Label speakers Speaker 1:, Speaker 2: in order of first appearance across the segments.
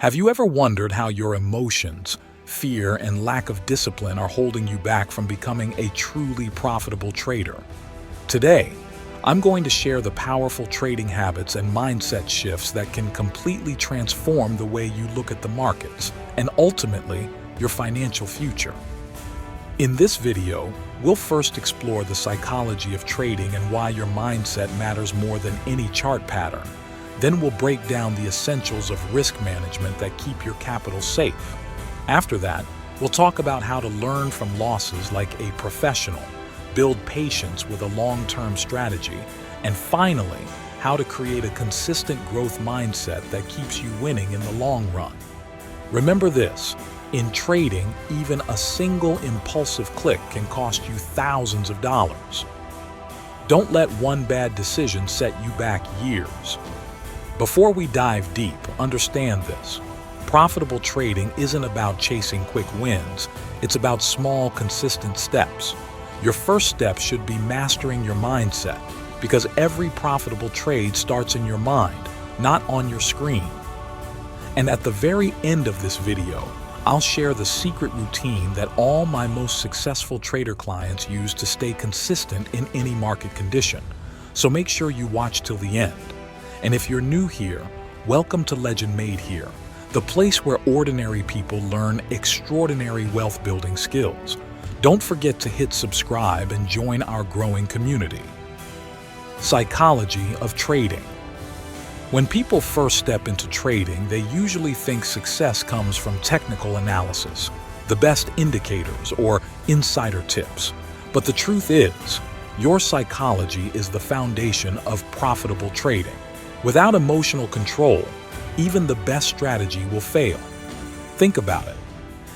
Speaker 1: Have you ever wondered how your emotions, fear, and lack of discipline are holding you back from becoming a truly profitable trader? Today, I'm going to share the powerful trading habits and mindset shifts that can completely transform the way you look at the markets and ultimately your financial future. In this video, we'll first explore the psychology of trading and why your mindset matters more than any chart pattern. Then we'll break down the essentials of risk management that keep your capital safe. After that, we'll talk about how to learn from losses like a professional, build patience with a long-term strategy, and finally, how to create a consistent growth mindset that keeps you winning in the long run. Remember this, in trading, even a single impulsive click can cost you thousands of dollars. Don't let one bad decision set you back years. Before we dive deep, understand this. Profitable trading isn't about chasing quick wins, it's about small, consistent steps. Your first step should be mastering your mindset, because every profitable trade starts in your mind, not on your screen. And at the very end of this video, I'll share the secret routine that all my most successful trader clients use to stay consistent in any market condition. So make sure you watch till the end. And if you're new here, welcome to Legend Made Here, the place where ordinary people learn extraordinary wealth-building skills. Don't forget to hit subscribe and join our growing community. Psychology of trading. When people first step into trading, they usually think success comes from technical analysis, the best indicators, or insider tips. But the truth is, your psychology is the foundation of profitable trading. Without emotional control, even the best strategy will fail. Think about it.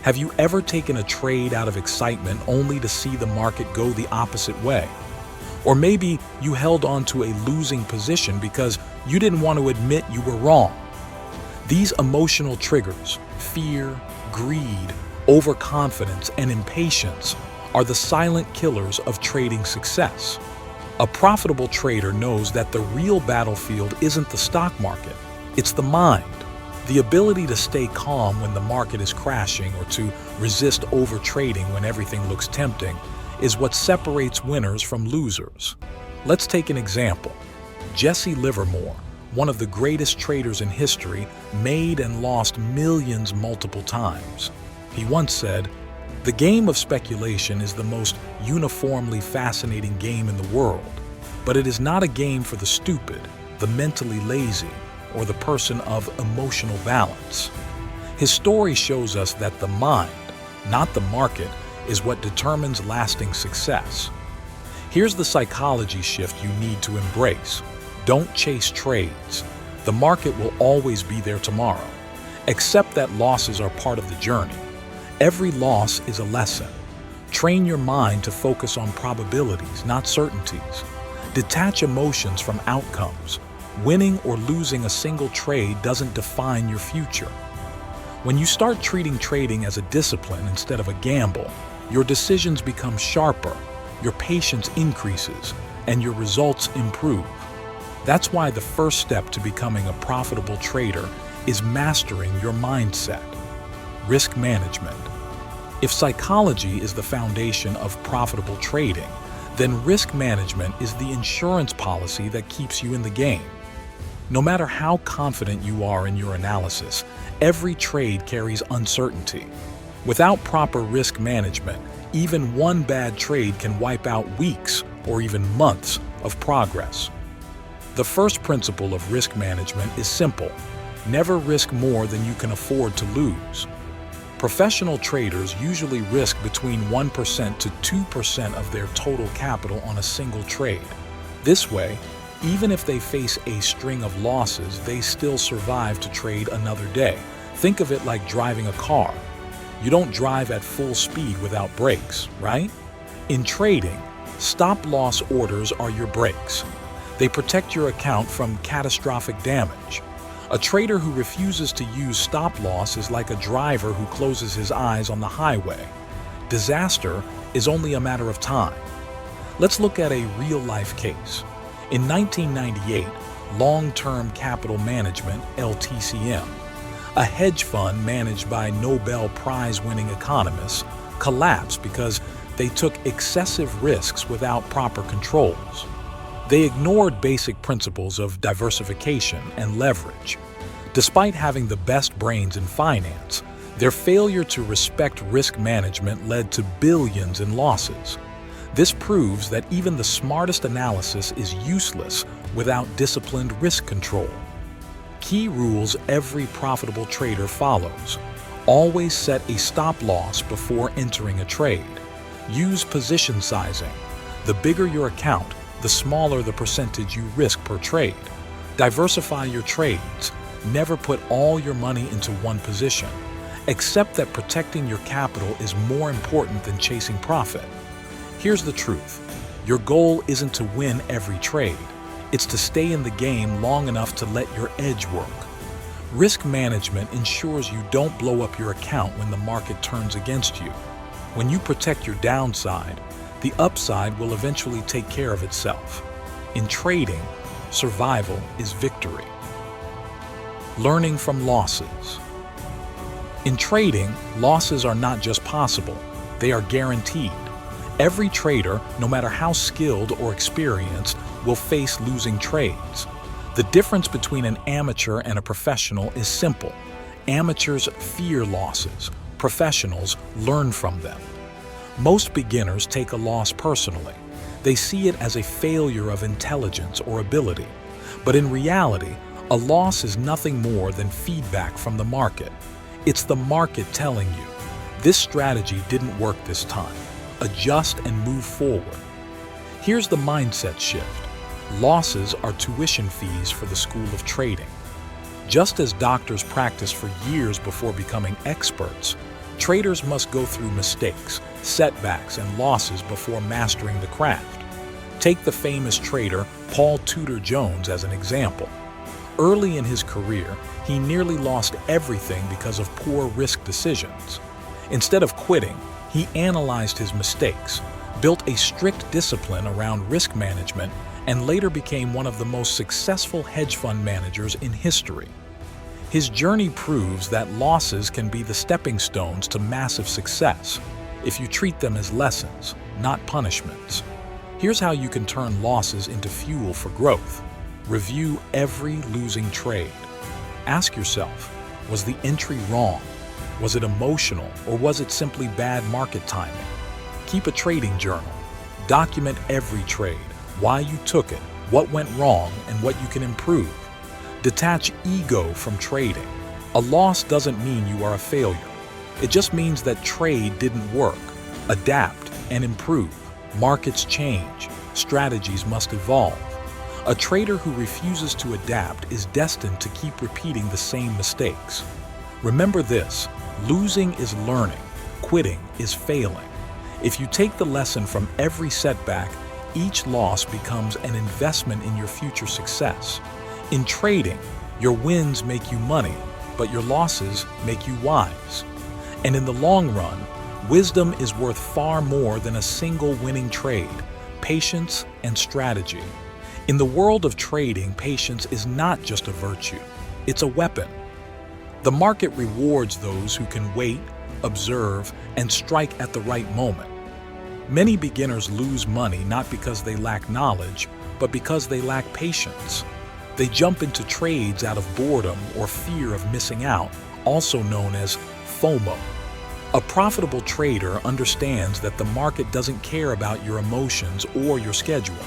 Speaker 1: Have you ever taken a trade out of excitement only to see the market go the opposite way? Or maybe you held on to a losing position because you didn't want to admit you were wrong. These emotional triggers, fear, greed, overconfidence, and impatience, are the silent killers of trading success. A profitable trader knows that the real battlefield isn't the stock market, it's the mind. The ability to stay calm when the market is crashing or to resist overtrading when everything looks tempting is what separates winners from losers. Let's take an example. Jesse Livermore, one of the greatest traders in history, made and lost millions multiple times. He once said, "The game of speculation is the most uniformly fascinating game in the world, but it is not a game for the stupid, the mentally lazy, or the person of emotional balance." His story shows us that the mind, not the market, is what determines lasting success. Here's the psychology shift you need to embrace. Don't chase trades. The market will always be there tomorrow. Accept that losses are part of the journey. Every loss is a lesson. Train your mind to focus on probabilities, not certainties. Detach emotions from outcomes. Winning or losing a single trade doesn't define your future. When you start treating trading as a discipline instead of a gamble, your decisions become sharper, your patience increases, and your results improve. That's why the first step to becoming a profitable trader is mastering your mindset. Risk management. If psychology is the foundation of profitable trading, then risk management is the insurance policy that keeps you in the game. No matter how confident you are in your analysis, every trade carries uncertainty. Without proper risk management, even one bad trade can wipe out weeks or even months of progress. The first principle of risk management is simple. Never risk more than you can afford to lose. Professional traders usually risk between 1% to 2% of their total capital on a single trade. This way, even if they face a string of losses, they still survive to trade another day. Think of it like driving a car. You don't drive at full speed without brakes, right? In trading, stop-loss orders are your brakes. They protect your account from catastrophic damage. A trader who refuses to use stop-loss is like a driver who closes his eyes on the highway. Disaster is only a matter of time. Let's look at a real-life case. In 1998, Long-Term Capital Management, LTCM, A hedge fund managed by Nobel Prize-winning economists collapsed because they took excessive risks without proper controls. They ignored basic principles of diversification and leverage. Despite having the best brains in finance, their failure to respect risk management led to billions in losses. This proves that even the smartest analysis is useless without disciplined risk control. Key rules every profitable trader follows. Always set a stop loss before entering a trade. Use position sizing. The bigger your account, the smaller the percentage you risk per trade. Diversify your trades. Never put all your money into one position. Accept that protecting your capital is more important than chasing profit. Here's the truth. Your goal isn't to win every trade. It's to stay in the game long enough to let your edge work. Risk management ensures you don't blow up your account when the market turns against you. When you protect your downside, the upside will eventually take care of itself. In trading, survival is victory. Learning from losses. In trading, losses are not just possible, they are guaranteed. Every trader, no matter how skilled or experienced, will face losing trades. The difference between an amateur and a professional is simple. Amateurs fear losses. Professionals learn from them. Most beginners take a loss personally. They see it as a failure of intelligence or ability. But in reality, a loss is nothing more than feedback from the market. It's the market telling you, this strategy didn't work this time. Adjust and move forward. Here's the mindset shift. Losses are tuition fees for the school of trading. Just as doctors practice for years before becoming experts, traders must go through mistakes, setbacks, and losses before mastering the craft. Take the famous trader Paul Tudor Jones as an example. Early in his career, he nearly lost everything because of poor risk decisions. Instead of quitting, he analyzed his mistakes, built a strict discipline around risk management, and later became one of the most successful hedge fund managers in history. His journey proves that losses can be the stepping stones to massive success if you treat them as lessons, not punishments. Here's how you can turn losses into fuel for growth. Review every losing trade. Ask yourself, was the entry wrong? Was it emotional, or was it simply bad market timing? Keep a trading journal. Document every trade, why you took it, what went wrong, and what you can improve. Detach ego from trading. A loss doesn't mean you are a failure. It just means that trade didn't work. Adapt and improve. Markets change. Strategies must evolve. A trader who refuses to adapt is destined to keep repeating the same mistakes. Remember this, losing is learning, quitting is failing. If you take the lesson from every setback, each loss becomes an investment in your future success. In trading, your wins make you money, but your losses make you wise. And in the long run, wisdom is worth far more than a single winning trade, patience and strategy. In the world of trading, patience is not just a virtue, it's a weapon. The market rewards those who can wait, observe, and strike at the right moment. Many beginners lose money not because they lack knowledge, but because they lack patience. They jump into trades out of boredom or fear of missing out, also known as FOMO. A profitable trader understands that the market doesn't care about your emotions or your schedule.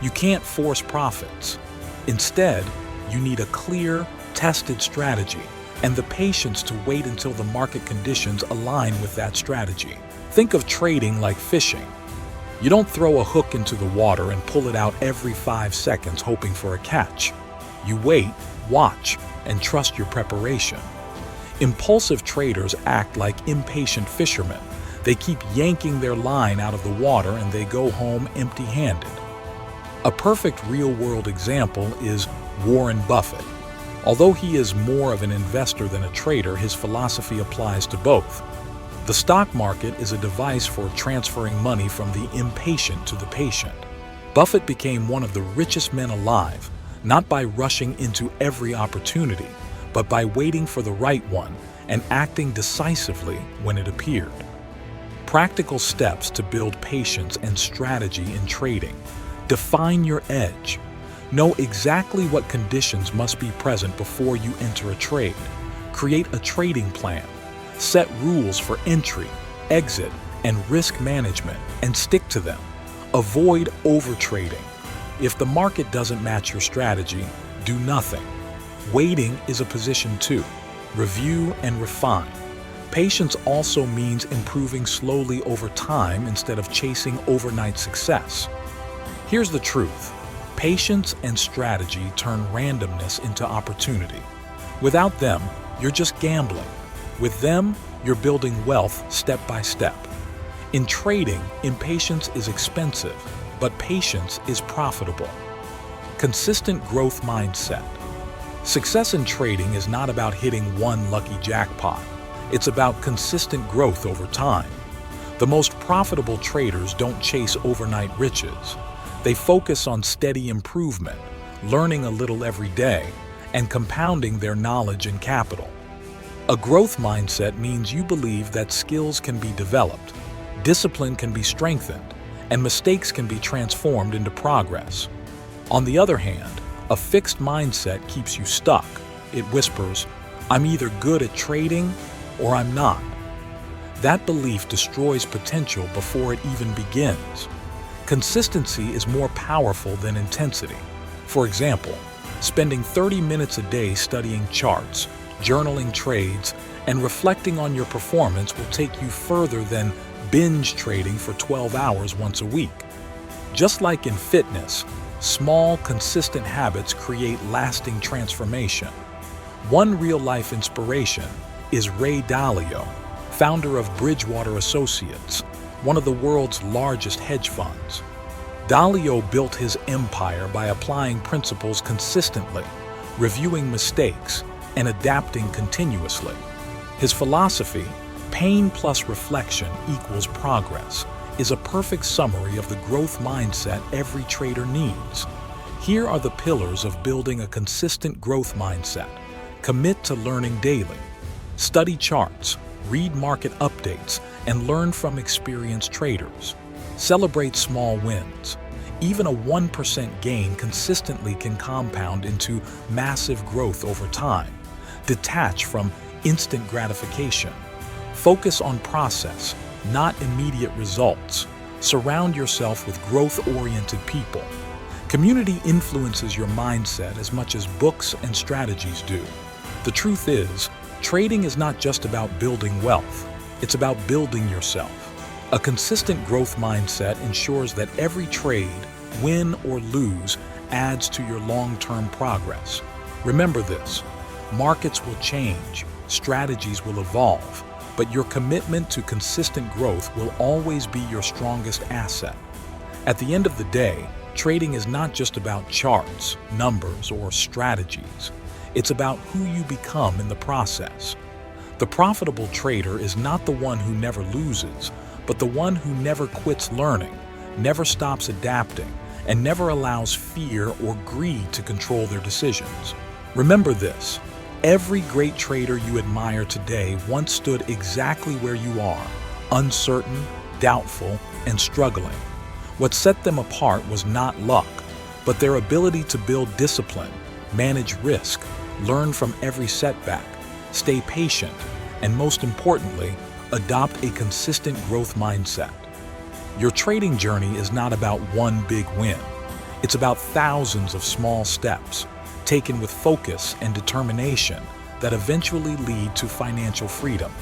Speaker 1: You can't force profits. Instead, you need a clear, tested strategy and the patience to wait until the market conditions align with that strategy. Think of trading like fishing. You don't throw a hook into the water and pull it out every 5 seconds hoping for a catch. You wait, watch, and trust your preparation. Impulsive traders act like impatient fishermen. They keep yanking their line out of the water and they go home empty-handed. A perfect real-world example is Warren Buffett. Although he is more of an investor than a trader, his philosophy applies to both. The stock market is a device for transferring money from the impatient to the patient. Buffett became one of the richest men alive, not by rushing into every opportunity, but by waiting for the right one and acting decisively when it appeared. Practical steps to build patience and strategy in trading. Define your edge. Know exactly what conditions must be present before you enter a trade. Create a trading plan. Set rules for entry, exit, and risk management, and stick to them. Avoid overtrading. If the market doesn't match your strategy, do nothing. Waiting is a position too. Review and refine. Patience also means improving slowly over time instead of chasing overnight success. Here's the truth. Patience and strategy turn randomness into opportunity. Without them, you're just gambling. With them, you're building wealth step by step. In trading, impatience is expensive, but patience is profitable. Consistent growth mindset. Success in trading is not about hitting one lucky jackpot. It's about consistent growth over time. The most profitable traders don't chase overnight riches. They focus on steady improvement, learning a little every day, and compounding their knowledge and capital. A growth mindset means you believe that skills can be developed, discipline can be strengthened, and mistakes can be transformed into progress. On the other hand, a fixed mindset keeps you stuck. It whispers, "I'm either good at trading or I'm not." That belief destroys potential before it even begins. Consistency is more powerful than intensity. For example, spending 30 minutes a day studying charts, journaling trades, and reflecting on your performance will take you further than binge trading for 12 hours once a week. Just like in fitness, small, consistent habits create lasting transformation. One real-life inspiration is Ray Dalio, founder of Bridgewater Associates, one of the world's largest hedge funds. Dalio built his empire by applying principles consistently, reviewing mistakes, and adapting continuously. His philosophy, pain plus reflection equals progress, is a perfect summary of the growth mindset every trader needs. Here are the pillars of building a consistent growth mindset. Commit to learning daily. Study charts, read market updates, and learn from experienced traders. Celebrate small wins. Even a 1% gain consistently can compound into massive growth over time. Detach from instant gratification. Focus on process, not immediate results. Surround yourself with growth-oriented people. Community influences your mindset as much as books and strategies do. The truth is, trading is not just about building wealth, it's about building yourself. A consistent growth mindset ensures that every trade, win or lose, adds to your long-term progress. Remember this, markets will change, strategies will evolve, but your commitment to consistent growth will always be your strongest asset. At the end of the day, trading is not just about charts, numbers, or strategies. It's about who you become in the process. The profitable trader is not the one who never loses, but the one who never quits learning, never stops adapting, and never allows fear or greed to control their decisions. Remember this, every great trader you admire today once stood exactly where you are, uncertain, doubtful, and struggling. What set them apart was not luck, but their ability to build discipline, manage risk, learn from every setback, stay patient, and most importantly, adopt a consistent growth mindset. Your trading journey is not about one big win. It's about thousands of small steps, taken with focus and determination, that eventually lead to financial freedom.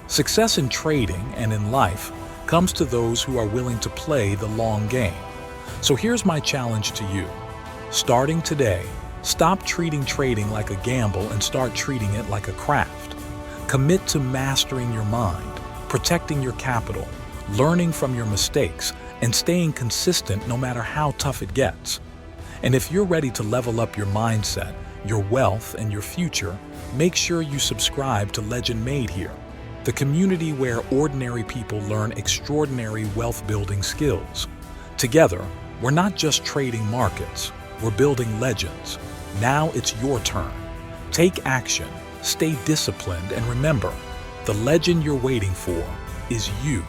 Speaker 1: Success in trading and in life comes to those who are willing to play the long game. So here's my challenge to you. Starting today, stop treating trading like a gamble and start treating it like a craft. Commit to mastering your mind, protecting your capital, learning from your mistakes, and staying consistent no matter how tough it gets. And if you're ready to level up your mindset, your wealth, and your future, make sure you subscribe to Legend Made here, the community where ordinary people learn extraordinary wealth-building skills. Together, we're not just trading markets, we're building legends. Now it's your turn. Take action, stay disciplined, and remember, the legend you're waiting for is you.